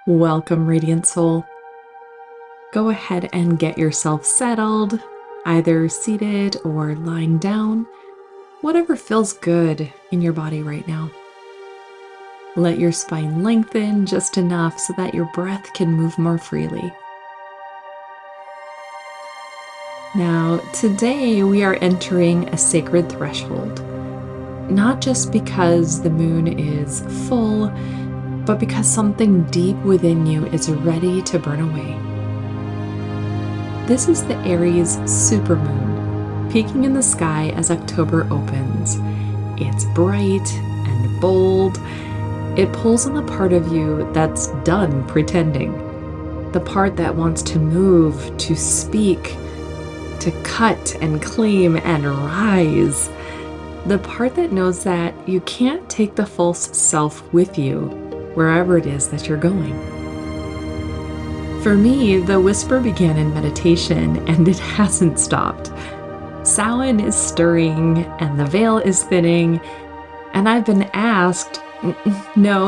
Welcome, Radiant Soul. Go ahead and get yourself settled, either seated or lying down, whatever feels good in your body right now. Let your spine lengthen just enough so that your breath can move more freely. Now, today we are entering a sacred threshold, not just because the moon is full, but because something deep within you is ready to burn away. This is the Aries Supermoon, peeking in the sky as October opens. It's bright and bold. It pulls on the part of you that's done pretending, the part that wants to move, to speak, to cut and claim and rise, the part that knows that you can't take the false self with you wherever it is that you're going. For me, the whisper began in meditation, and it hasn't stopped. Samhain is stirring, and the veil is thinning, and I've been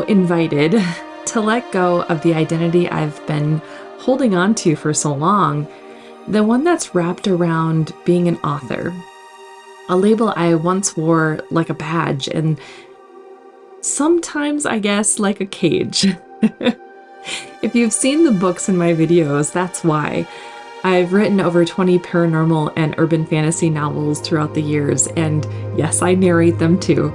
invited, to let go of the identity I've been holding on to for so long, the one that's wrapped around being an author, a label I once wore like a badge, and sometimes, I guess, like a cage. If you've seen the books in my videos, that's why. I've written over 20 paranormal and urban fantasy novels throughout the years, and yes, I narrate them too.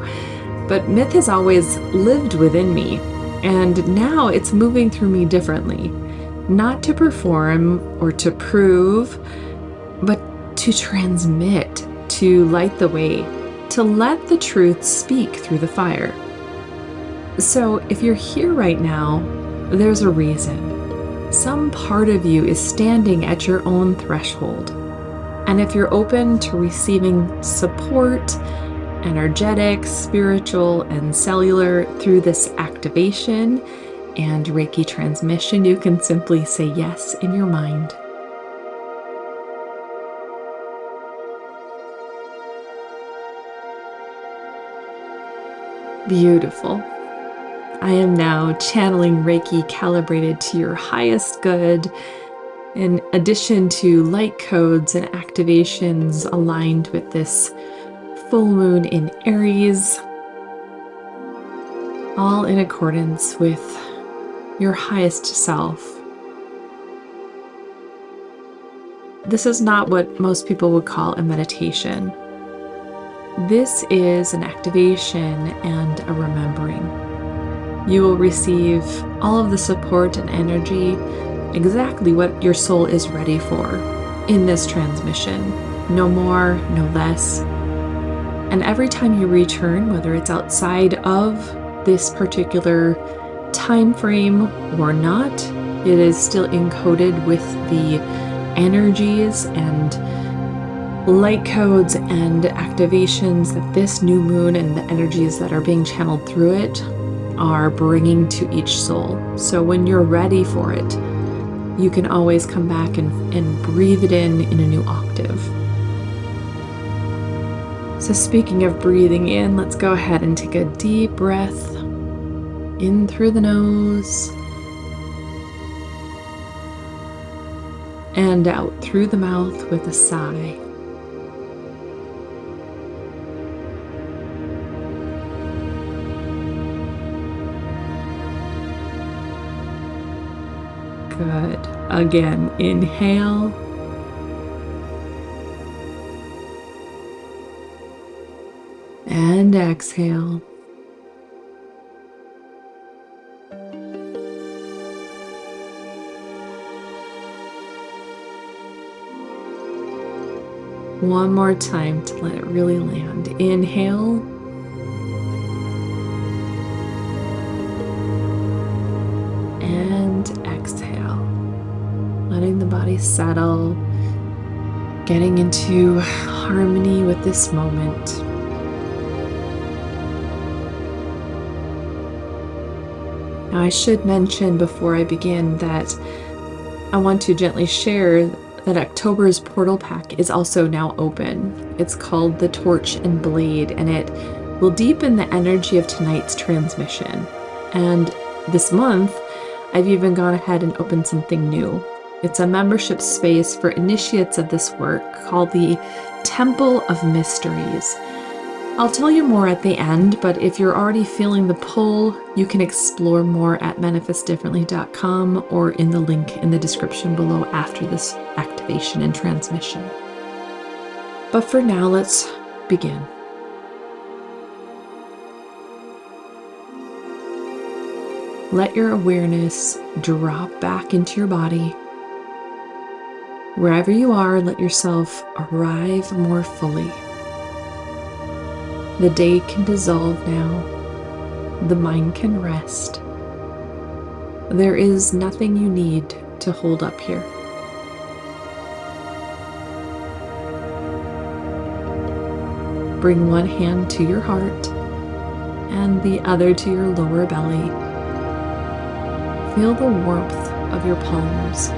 But myth has always lived within me, and now it's moving through me differently. Not to perform or to prove, but to transmit, to light the way, to let the truth speak through the fire. So if you're here right now, there's a reason. Some part of you is standing at your own threshold. And if you're open to receiving support, energetic, spiritual, and cellular through this activation and Reiki transmission, you can simply say yes in your mind. Beautiful. I am now channeling Reiki calibrated to your highest good, in addition to light codes and activations aligned with this full moon in Aries, all in accordance with your highest self. This is not what most people would call a meditation. This is an activation and a remembering. You will receive all of the support and energy, exactly what your soul is ready for in this transmission. No more, no less. And every time you return, whether it's outside of this particular time frame or not, it is still encoded with the energies and light codes and activations that this new moon and the energies that are being channeled through it are bringing to each soul. So when you're ready for it, you can always come back and breathe it in a new octave. So speaking of breathing in, let's go ahead and take a deep breath in through the nose and out through the mouth with a sigh. Good. Again, inhale. And exhale. One more time to let it really land. Inhale. And exhale. Letting the body settle, getting into harmony with this moment. Now, I should mention before I begin that I want to gently share that October's portal pack is also now open. It's called the Torch and Blade, and it will deepen the energy of tonight's transmission. And this month, I've even gone ahead and opened something new. It's a membership space for initiates of this work called the Temple of Mysteries. I'll tell you more at the end, but if you're already feeling the pull, you can explore more at manifestdifferently.com or in the link in the description below after this activation and transmission. But for now, let's begin. Let your awareness drop back into your body. Wherever you are, let yourself arrive more fully. The day can dissolve now. The mind can rest. There is nothing you need to hold up here. Bring one hand to your heart and the other to your lower belly. Feel the warmth of your palms.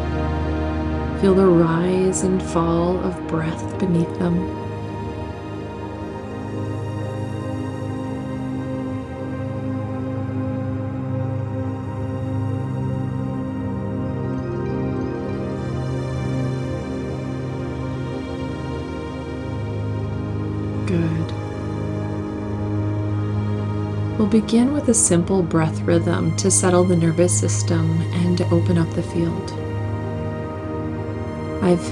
Feel the rise and fall of breath beneath them. Good. We'll begin with a simple breath rhythm to settle the nervous system and to open up the field. I've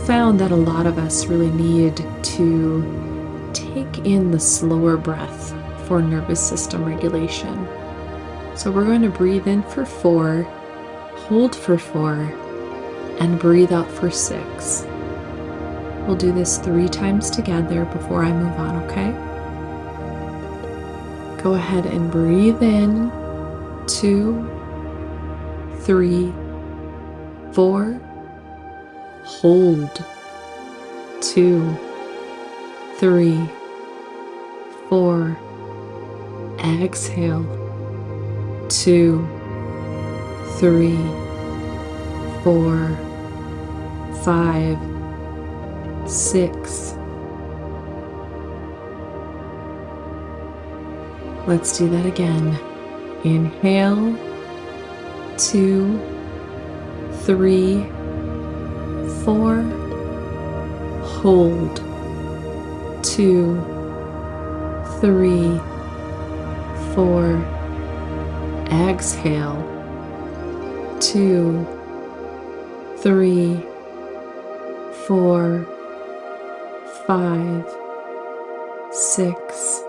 found that a lot of us really need to take in the slower breath for nervous system regulation. So we're going to breathe in for 4, hold for 4, and breathe out for 6. We'll do this 3 times together before I move on, okay? Go ahead and breathe in, 2, 3, 4, hold, 2, 3, 4, exhale, 2, 3, 4, 5, 6. Let's do that again. Inhale, 2, 3, 4, hold, 2, 3, 4, exhale, 2, 3, 4, 5, 6.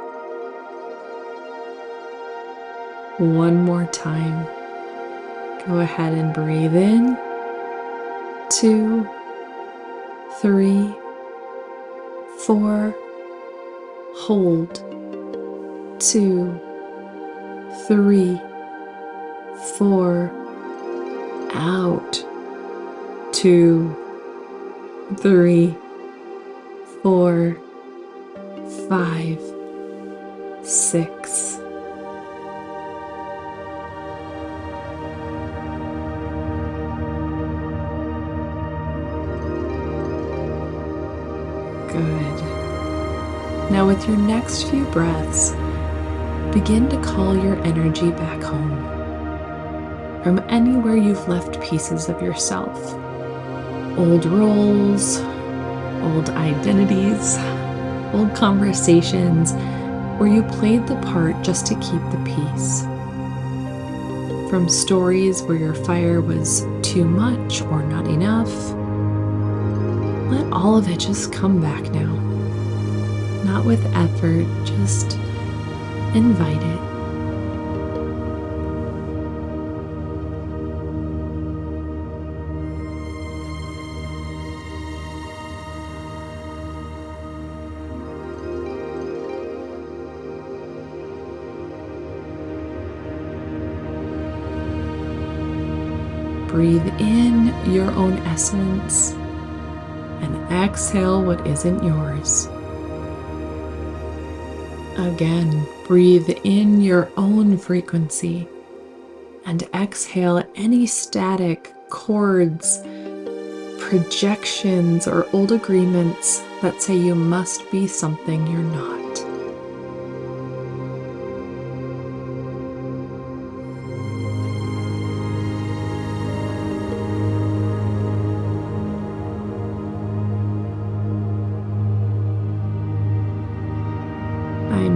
One more time. Go ahead and breathe in, 2, 3, 4, hold, 2, 3, 4, out, 2, 3, 4, 5, 6. Good. Now with your next few breaths, begin to call your energy back home from anywhere you've left pieces of yourself. Old roles, old identities, old conversations where you played the part just to keep the peace. From stories where your fire was too much or not enough, let all of it just come back now. Not with effort, just invite it. Breathe in your own essence and exhale what isn't yours. Again, breathe in your own frequency and exhale any static, cords, projections, or old agreements that say you must be something you're not.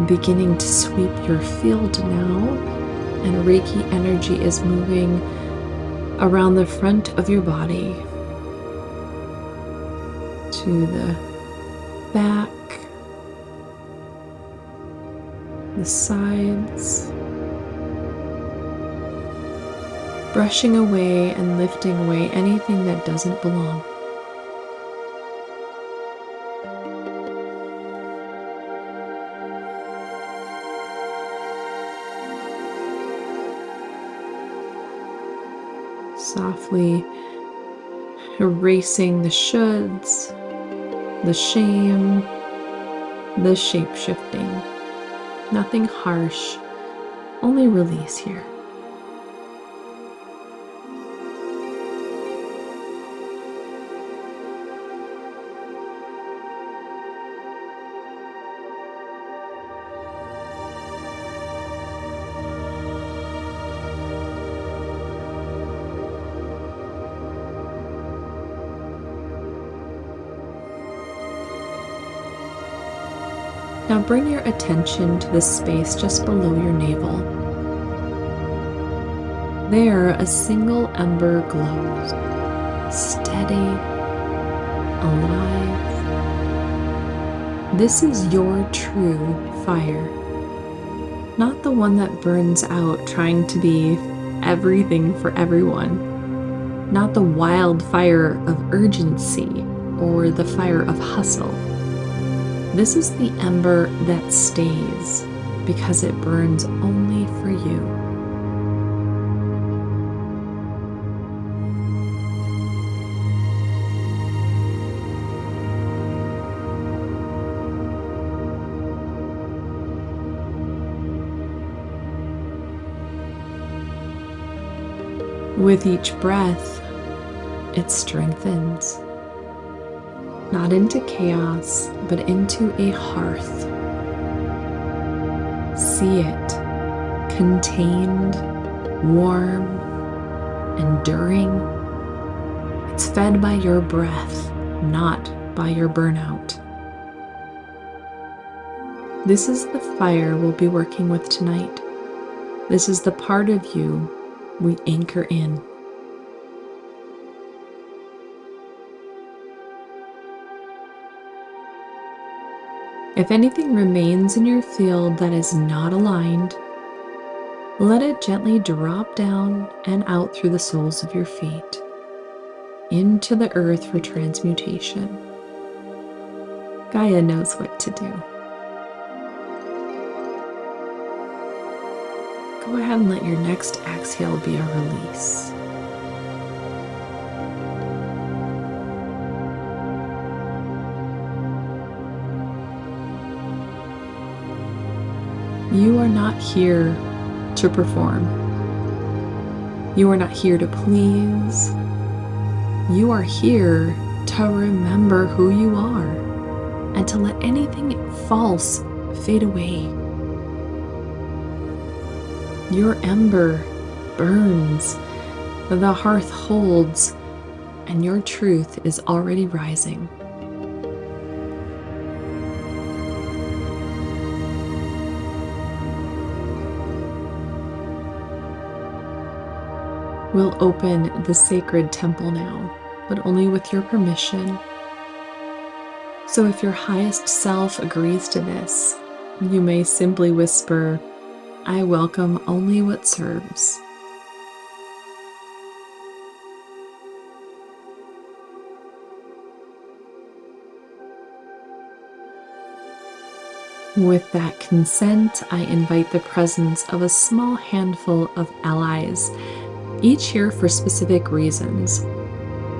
beginning to sweep your field now, and Reiki energy is moving around the front of your body to the back, the sides, brushing away and lifting away anything that doesn't belong. Softly erasing the shoulds, the shame, the shape-shifting. Nothing harsh, only release here. Now bring your attention to the space just below your navel. There, a single ember glows, steady, alive. This is your true fire, not the one that burns out trying to be everything for everyone, not the wild fire of urgency or the fire of hustle. This is the ember that stays because it burns only for you. With each breath, it strengthens. Not into chaos, but into a hearth. See it, contained, warm, enduring. It's fed by your breath, not by your burnout. This is the fire we'll be working with tonight. This is the part of you we anchor in. If anything remains in your field that is not aligned, let it gently drop down and out through the soles of your feet, into the earth for transmutation. Gaia knows what to do. Go ahead and let your next exhale be a release. You are not here to perform. You are not here to please. You are here to remember who you are and to let anything false fade away. Your ember burns, the hearth holds, and your truth is already rising. We'll open the sacred temple now, but only with your permission. So if your highest self agrees to this, you may simply whisper, "I welcome only what serves." With that consent, I invite the presence of a small handful of allies, each here for specific reasons,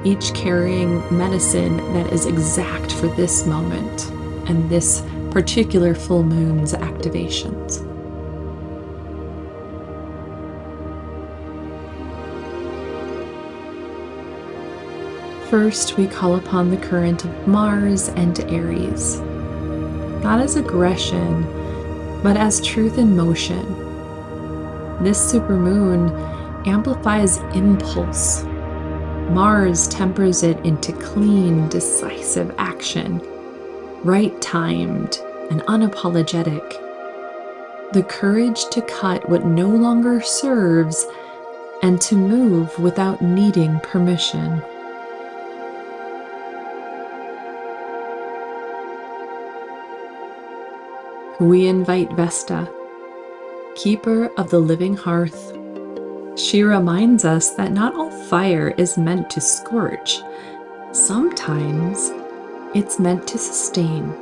each carrying medicine that is exact for this moment and this particular full moon's activations. First, we call upon the current of Mars and Aries, not as aggression, but as truth in motion. This supermoon amplifies impulse. Mars tempers it into clean, decisive action, right-timed and unapologetic. the courage to cut what no longer serves and to move without needing permission. We invite Vesta, keeper of the living hearth. She reminds us that not all fire is meant to scorch. Sometimes it's meant to sustain,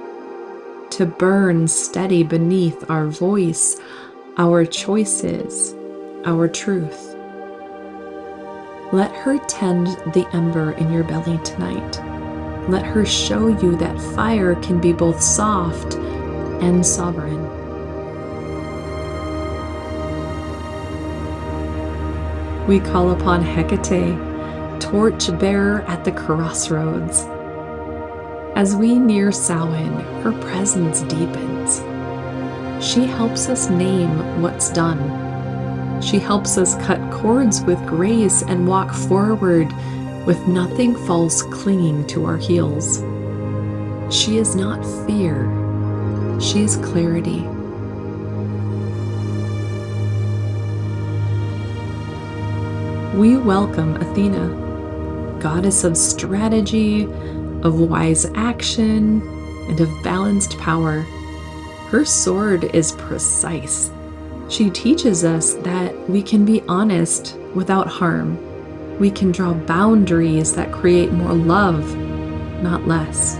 to burn steady beneath our voice, our choices, our truth. Let her tend the ember in your belly tonight. Let her show you that fire can be both soft and sovereign. We call upon Hecate, torch-bearer at the crossroads. As we near Samhain, her presence deepens. She helps us name what's done. She helps us cut cords with grace and walk forward with nothing false clinging to our heels. She is not fear, she is clarity. We welcome Athena, goddess of strategy, of wise action, and of balanced power. Her sword is precise. She teaches us that we can be honest without harm. We can draw boundaries that create more love, not less.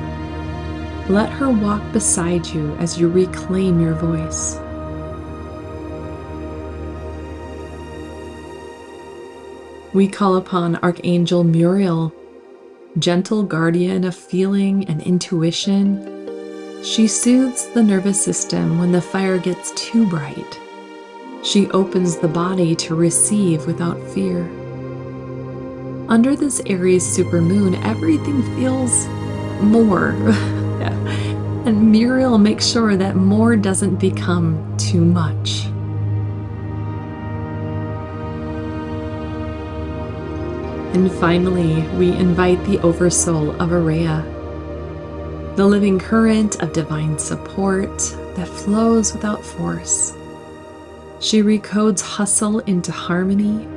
Let her walk beside you as you reclaim your voice. We call upon Archangel Muriel, gentle guardian of feeling and intuition. She soothes the nervous system when the fire gets too bright. She opens the body to receive without fear. Under this Aries supermoon, everything feels more. And Muriel makes sure that more doesn't become too much. And finally, we invite the oversoul of Aureya, the living current of divine support that flows without force. She recodes hustle into harmony.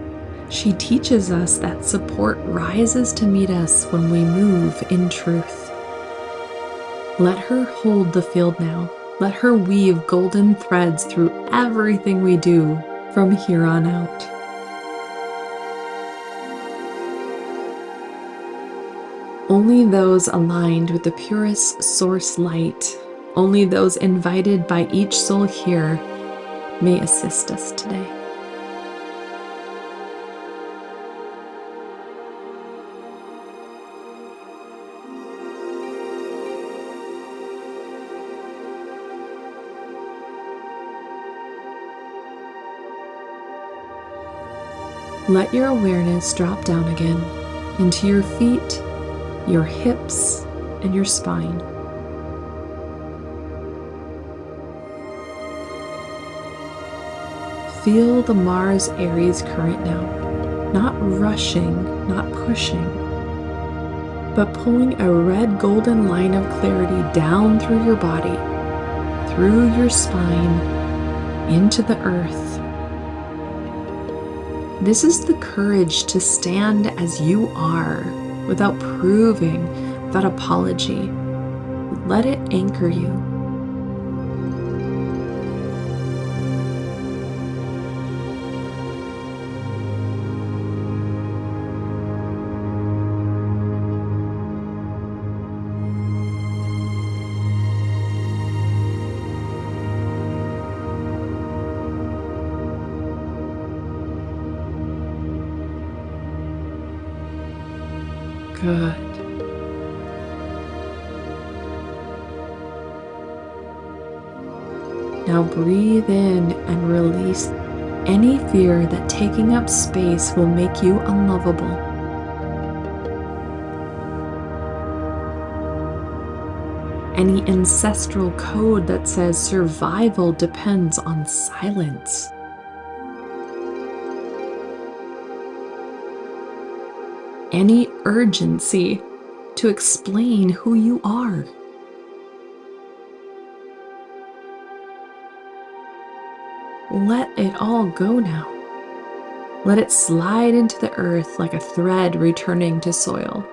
She teaches us that support rises to meet us when we move in truth. Let her hold the field now. Let her weave golden threads through everything we do from here on out. Only those aligned with the purest source light, only those invited by each soul here, may assist us today. Let your awareness drop down again into your feet, your hips, and your spine. Feel the Mars-Aries current now, not rushing, not pushing, but pulling a red golden line of clarity down through your body, through your spine, into the earth. This is the courage to stand as you are, without proving, without apology. Let it anchor you. Good. Now breathe in and release any fear that taking up space will make you unlovable. Any ancestral code that says survival depends on silence. Any urgency to explain who you are. let it all go now. Let it slide into the earth like a thread returning to soil.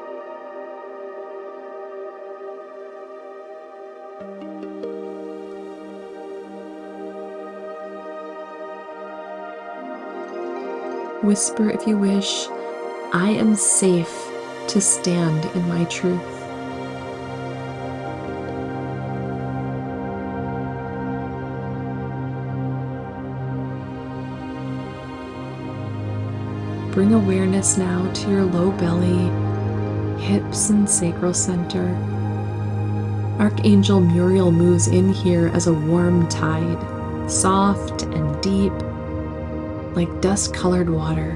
Whisper if you wish, I am safe to stand in my truth. Bring awareness now to your low belly, hips and sacral center. Archangel Muriel moves in here as a warm tide, soft and deep, like dust-colored water.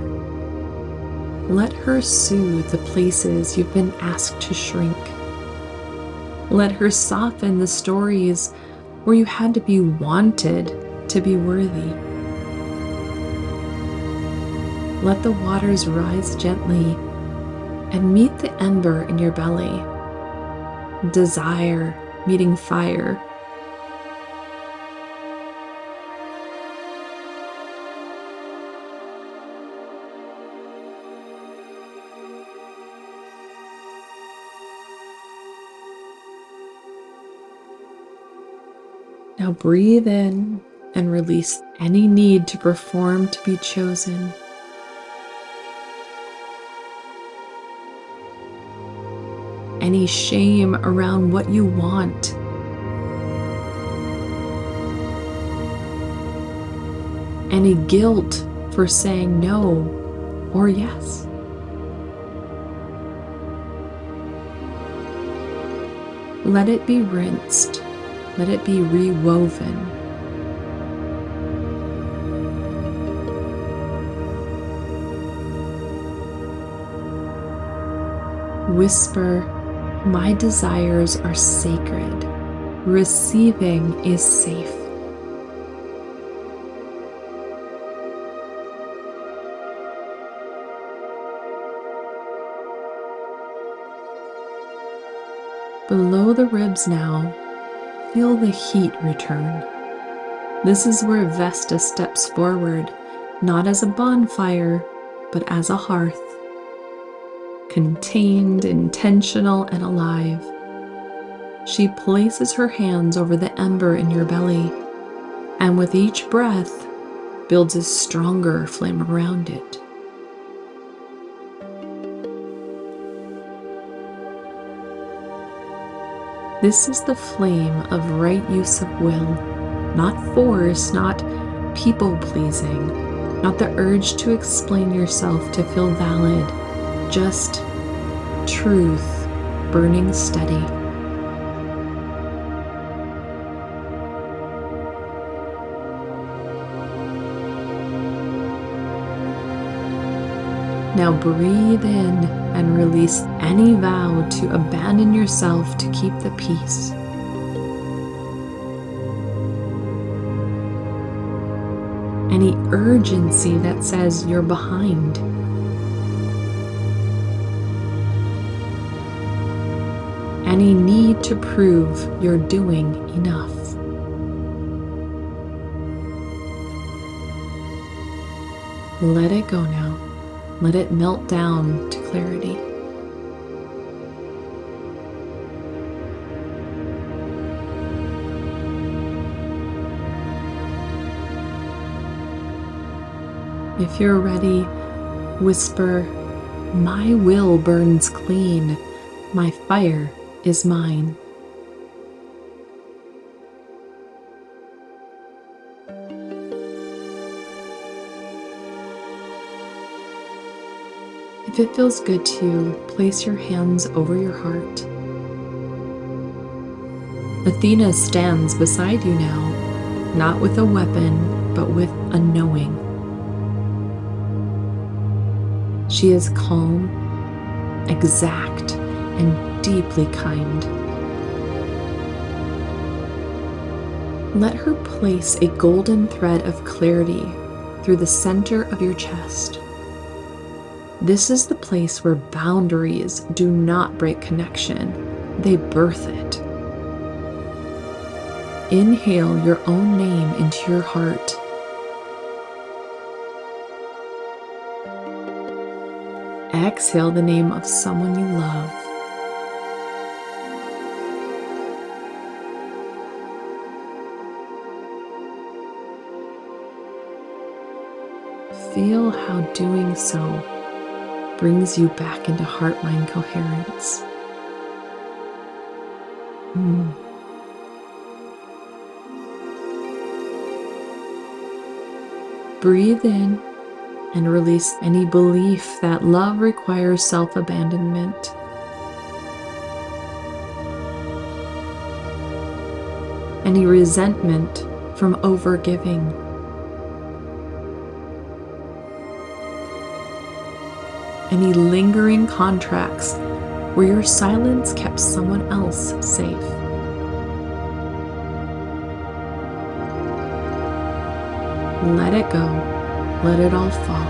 Let her soothe the places you've been asked to shrink. Let her soften the stories where you had to be wanted to be worthy. Let the waters rise gently and meet the ember in your belly. Desire meeting fire. Now breathe in and release any need to perform to be chosen. Any shame around what you want. Any guilt for saying no or yes. Let it be rinsed. Let it be rewoven. Whisper, my desires are sacred. Receiving is safe. Below the ribs now, feel the heat return. This is where Vesta steps forward, not as a bonfire, but as a hearth. Contained, intentional, and alive. She places her hands over the ember in your belly, and with each breath, builds a stronger flame around it. This is the flame of right use of will, not force, not people-pleasing, not the urge to explain yourself to feel valid, just truth burning steady. Now breathe in and release any vow to abandon yourself to keep the peace. Any urgency that says you're behind. Any need to prove you're doing enough. Let it go now. Let it melt down to clarity. If you're ready, whisper, my will burns clean, my fire is mine. If it feels good to you, place your hands over your heart. Athena stands beside you now, not with a weapon, but with a knowing. She is calm, exact, and deeply kind. Let her place a golden thread of clarity through the center of your chest. This is the place where boundaries do not break connection, they birth it. Inhale your own name into your heart exhale the name of someone you love. Feel how doing so brings you back into heart-mind coherence. Breathe in and release any belief that love requires self-abandonment. Any resentment from overgiving. Any lingering contracts where your silence kept someone else safe. Let it go. Let it all fall.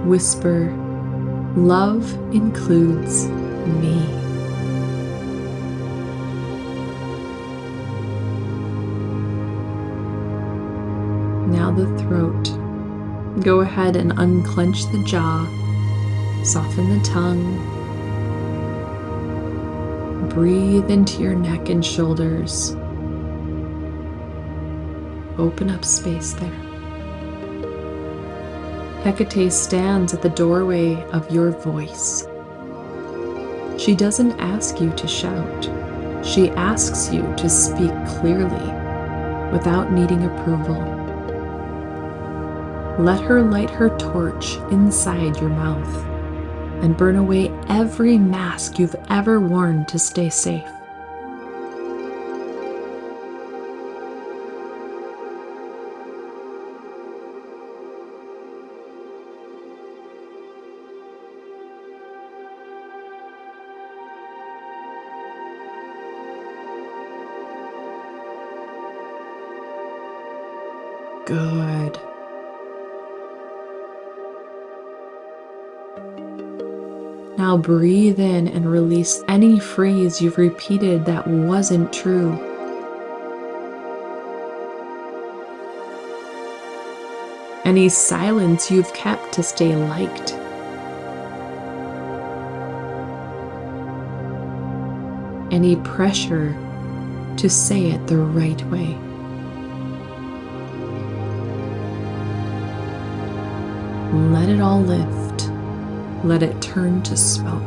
Whisper, love includes me. Now the throat. Go ahead and unclench the jaw. Soften the tongue. Breathe into your neck and shoulders. Open up space there. Hecate stands at the doorway of your voice. She doesn't ask you to shout. She asks you to speak clearly without needing approval. Let her light her torch inside your mouth and burn away every mask you've ever worn to stay safe. Good. Now breathe in and release any phrase you've repeated that wasn't true. Any silence you've kept to stay liked. Any pressure to say it the right way. Let it all lift. Let it turn to smoke.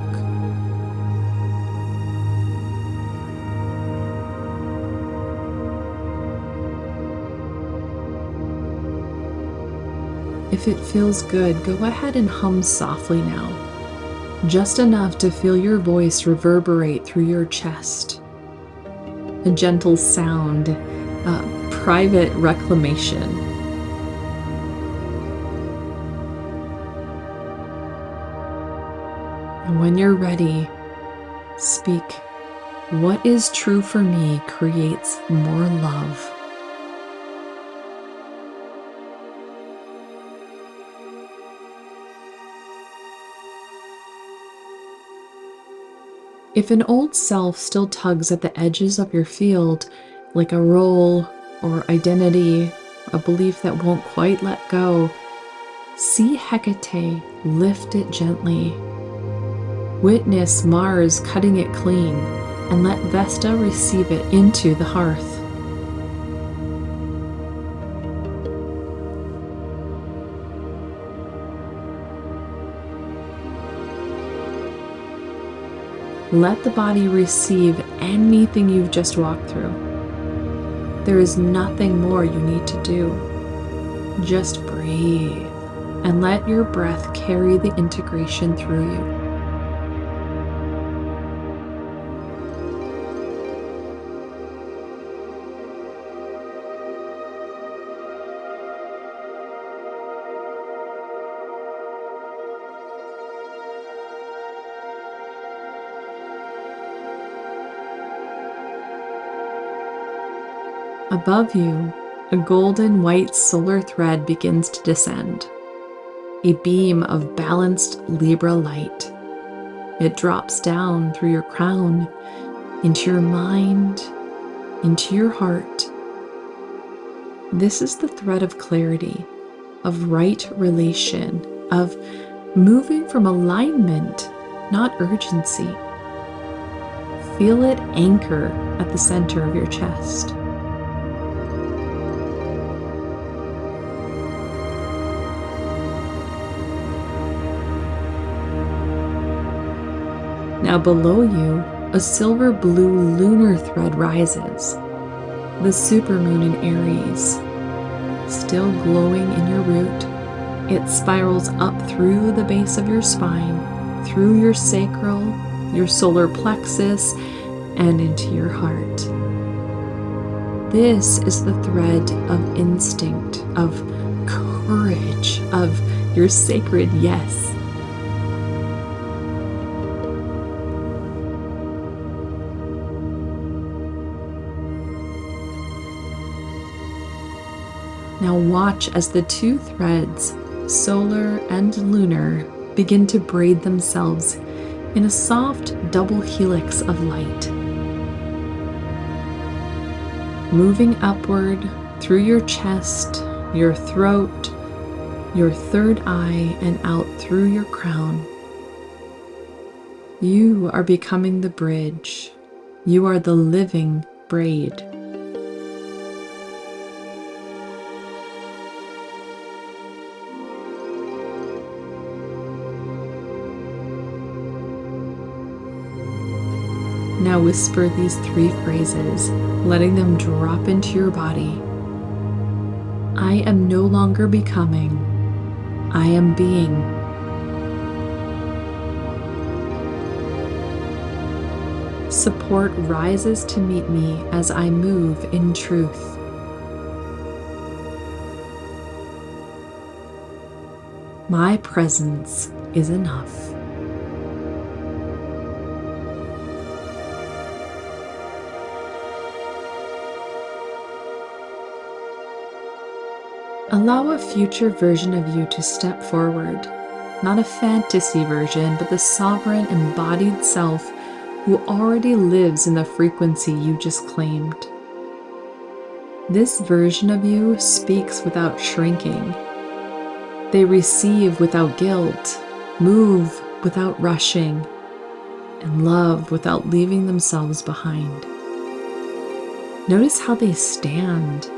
If it feels good, go ahead and hum softly now, just enough to feel your voice reverberate through your chest. A gentle sound, a private reclamation. And when you're ready, speak. What is true for me creates more love. If an old self still tugs at the edges of your field, like a role or identity, a belief that won't quite let go, see Hecate lift it gently. Witness Mars cutting it clean, and let Vesta receive it into the hearth. Let the body receive anything you've just walked through. There is nothing more you need to do. Just breathe and let your breath carry the integration through you. Above you, a golden white solar thread begins to descend, a beam of balanced Libra light. It drops down through your crown, into your mind, into your heart. This is the thread of clarity, of right relation, of moving from alignment, not urgency. Feel it anchor at the center of your chest. Now below you, a silver blue lunar thread rises, the supermoon in Aries. Still glowing in your root, it spirals up through the base of your spine, through your sacral, your solar plexus, and into your heart. This is the thread of instinct, of courage, of your sacred yes. Now watch as the two threads, solar and lunar, begin to braid themselves in a soft double helix of light. Moving upward through your chest, your throat, your third eye, and out through your crown. You are becoming the bridge. You are the living braid. Now whisper these 3 phrases, letting them drop into your body. I am no longer becoming. I am being. Support rises to meet me as I move in truth. My presence is enough. Allow a future version of you to step forward, not a fantasy version, but the sovereign embodied self who already lives in the frequency you just claimed. This version of you speaks without shrinking. They receive without guilt, move without rushing, and love without leaving themselves behind. Notice how they stand,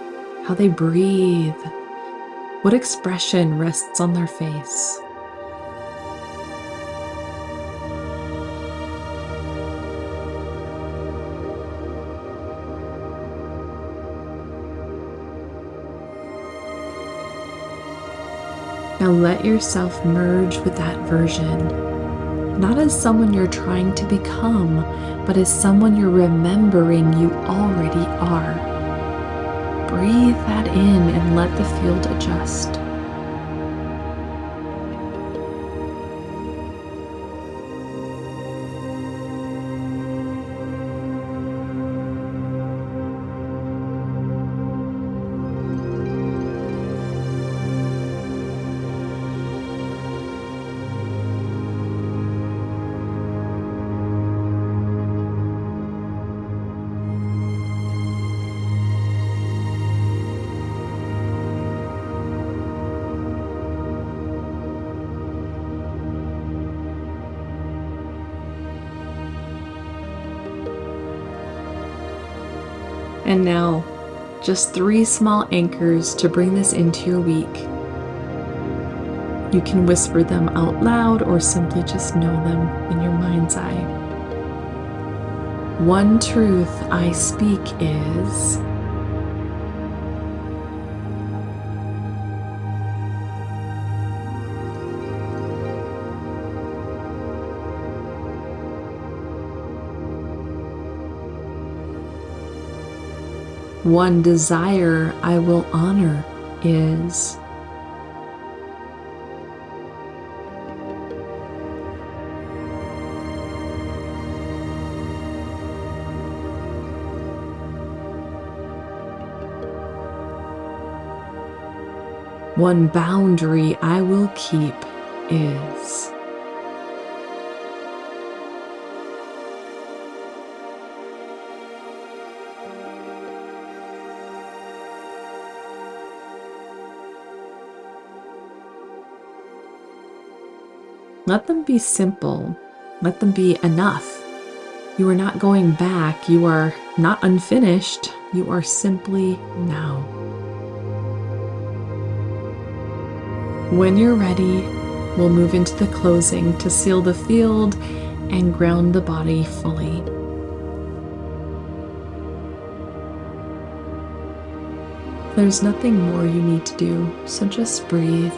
how they breathe. What expression rests on their face? Now let yourself merge with that version, not as someone you're trying to become, but as someone you're remembering you already are. Breathe that in and let the field adjust. And now, just 3 small anchors to bring this into your week. You can whisper them out loud or simply just know them in your mind's eye. One truth I speak is, one desire I will honor is, one boundary I will keep is. Let them be simple. Let them be enough. You are not going back. You are not unfinished. You are simply now. When you're ready, we'll move into the closing to seal the field and ground the body fully. There's nothing more you need to do, so just breathe.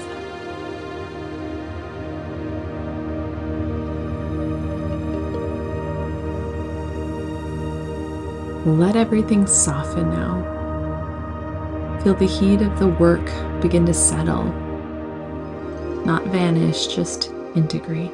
Let everything soften now. Feel the heat of the work begin to settle. Not vanish, just integrate.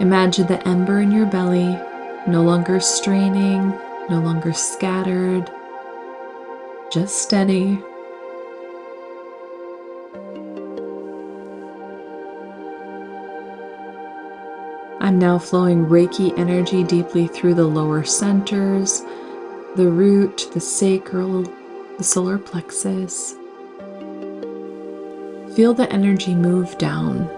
Imagine the ember in your belly, no longer straining, no longer scattered, just steady. I'm now flowing Reiki energy deeply through the lower centers, the root, the sacral, the solar plexus. Feel the energy move down,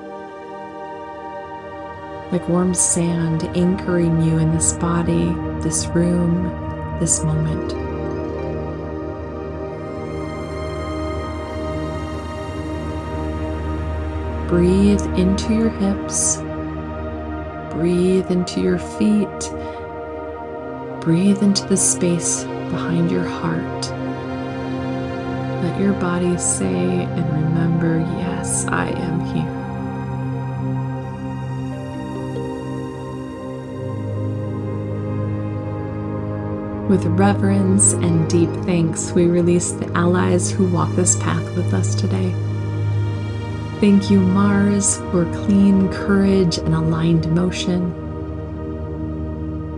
like warm sand anchoring you in this body, this room, this moment. Breathe into your hips. Breathe into your feet. Breathe into the space behind your heart. Let your body say and remember, yes, I am here. With reverence and deep thanks, we release the allies who walk this path with us today. Thank you, Mars, for clean courage and aligned motion.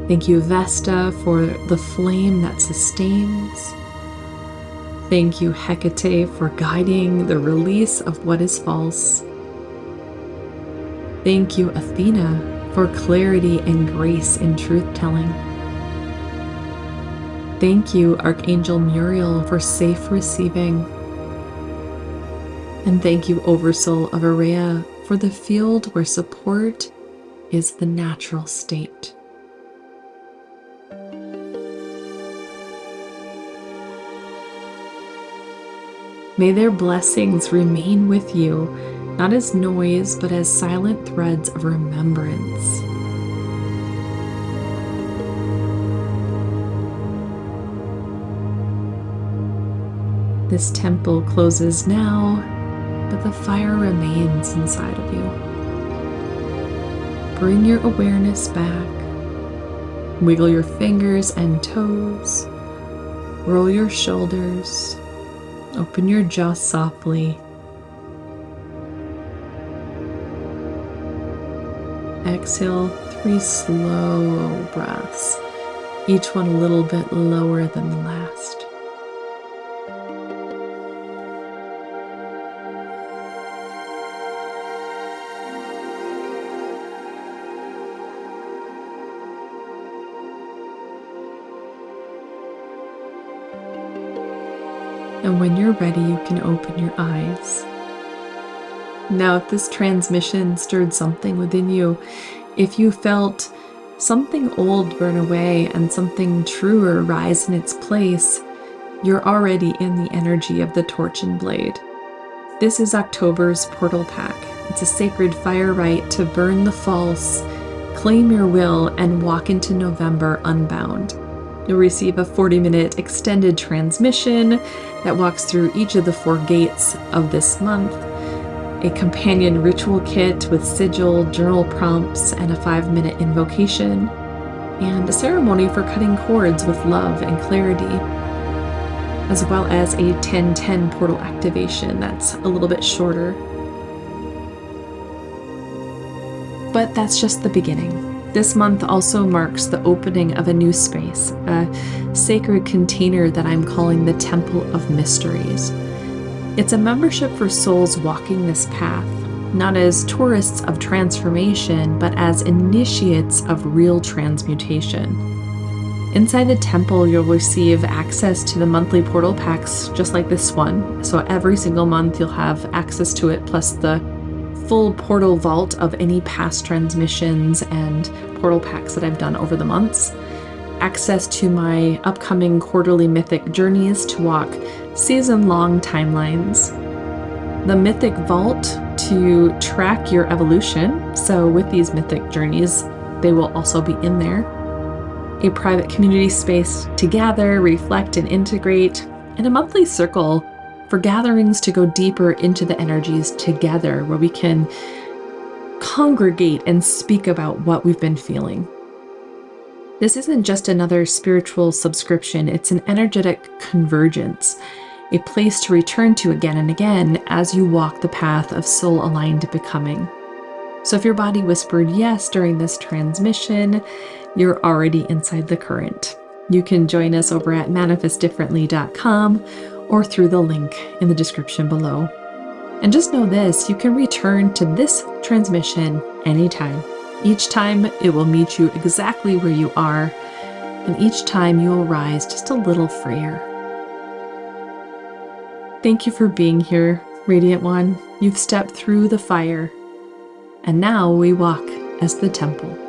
Thank you, Vesta, for the flame that sustains. Thank you, Hecate, for guiding the release of what is false. Thank you, Athena, for clarity and grace in truth-telling. Thank you, Archangel Muriel, for safe receiving. And thank you, Oversoul of Aureya, for the field where support is the natural state. May their blessings remain with you, not as noise, but as silent threads of remembrance. This temple closes now, but the fire remains inside of you. Bring your awareness back. Wiggle your fingers and toes. Roll your shoulders. Open your jaw softly. Exhale 3 slow breaths, each one a little bit lower than the last. And when you're ready, you can open your eyes. Now, if this transmission stirred something within you, if you felt something old burn away and something truer rise in its place, you're already in the energy of the torch and blade. This is October's portal pack. It's a sacred fire rite to burn the false, claim your will, and walk into November unbound. You'll receive a 40-minute extended transmission that walks through each of the 4 gates of this month, a companion ritual kit with sigil, journal prompts, and a 5-minute invocation, and a ceremony for cutting cords with love and clarity, as well as a 10-10 portal activation that's a little bit shorter. But that's just the beginning. This month also marks the opening of a new space, a sacred container that I'm calling the Temple of Mysteries. It's a membership for souls walking this path, not as tourists of transformation, but as initiates of real transmutation. Inside the temple, you'll receive access to the monthly portal packs, just like this one. So every single month, you'll have access to it, plus the full portal vault of any past transmissions and portal packs that I've done over the months. Access to my upcoming quarterly mythic journeys to walk season-long timelines. The mythic vault to track your evolution. So with these mythic journeys, they will also be in there. A private community space to gather, reflect, and integrate, and a monthly circle for gatherings to go deeper into the energies together, where we can congregate and speak about what we've been feeling. This isn't just another spiritual subscription, it's an energetic convergence, a place to return to again and again as you walk the path of soul-aligned becoming. So if your body whispered yes during this transmission, you're already inside the current. You can join us over at manifestdifferently.com or through the link in the description below. And just know this, you can return to this transmission anytime. Each time it will meet you exactly where you are, and each time you will rise just a little freer. Thank you for being here, Radiant One. You've stepped through the fire, and now we walk as the temple.